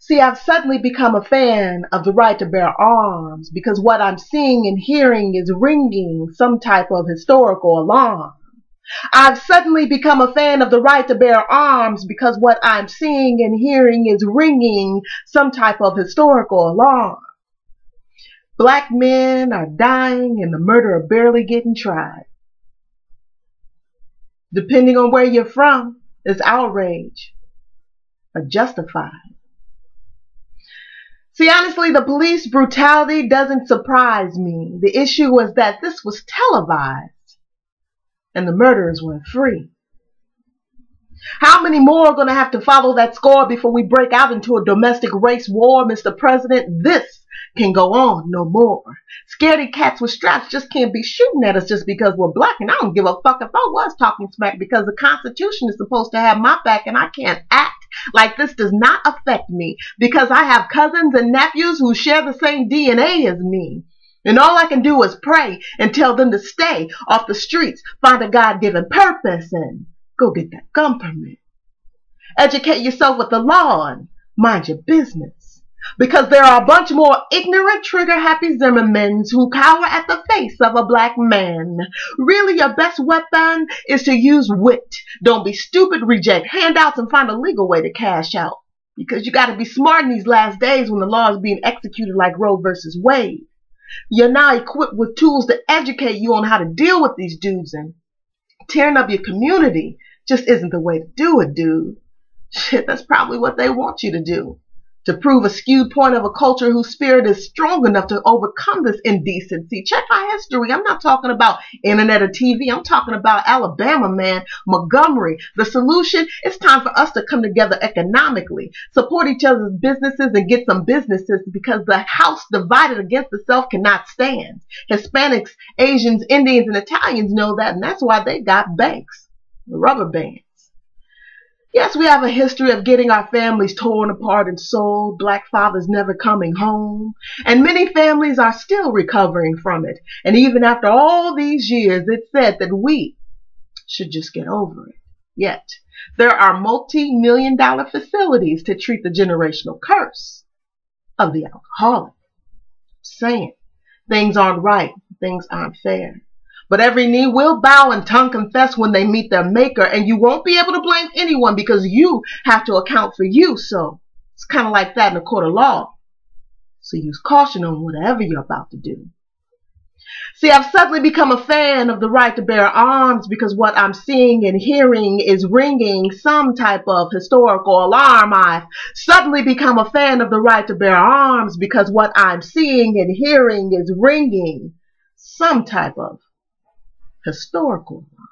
See, I've suddenly become a fan of the right to bear arms because what I'm seeing and hearing is ringing some type of historical alarm. I've suddenly become a fan of the right to bear arms because what I'm seeing and hearing is ringing some type of historical alarm. Black men are dying and the murderer barely getting tried. Depending on where you're from, it's outrage or justified. See, honestly, the police brutality doesn't surprise me. The issue was that this was televised and the murderers went free. How many more are going to have to follow that score before we break out into a domestic race war, Mr. President? This can go on no more. Scaredy cats with straps just can't be shooting at us just because we're black, and I don't give a fuck if I was talking smack because the Constitution is supposed to have my back and I can't act like this does not affect me because I have cousins and nephews who share the same DNA as me. And all I can do is pray and tell them to stay off the streets, find a God-given purpose, and go get that gun permit. Educate yourself with the law and mind your business. Because there are a bunch more ignorant, trigger-happy Zimmermans who cower at the face of a black man. Really, your best weapon is to use wit. Don't be stupid, reject handouts, and find a legal way to cash out. Because you got to be smart in these last days when the law is being executed like Roe versus Wade. You're now equipped with tools to educate you on how to deal with these dudes, and tearing up your community just isn't the way to do it, dude. Shit, that's probably what they want you to do. To prove a skewed point of a culture whose spirit is strong enough to overcome this indecency. Check our history. I'm not talking about internet or TV. I'm talking about Alabama, man, Montgomery. The solution, it's time for us to come together economically, support each other's businesses and get some businesses because the house divided against itself cannot stand. Hispanics, Asians, Indians, and Italians know that, and that's why they got banks, rubber bands. Yes, we have a history of getting our families torn apart and sold, black fathers never coming home, and many families are still recovering from it. And even after all these years, it's said that we should just get over it. Yet, there are multi-million-dollar facilities to treat the generational curse of the alcoholic. Saying things aren't right, things aren't fair. But every knee will bow and tongue confess when they meet their maker, and you won't be able to blame anyone because you have to account for you. So it's kind of like that in a court of law. So use caution on whatever you're about to do. See, I've suddenly become a fan of the right to bear arms because what I'm seeing and hearing is ringing some type of historical alarm. I've suddenly become a fan of the right to bear arms because what I'm seeing and hearing is ringing some type of historical alarm.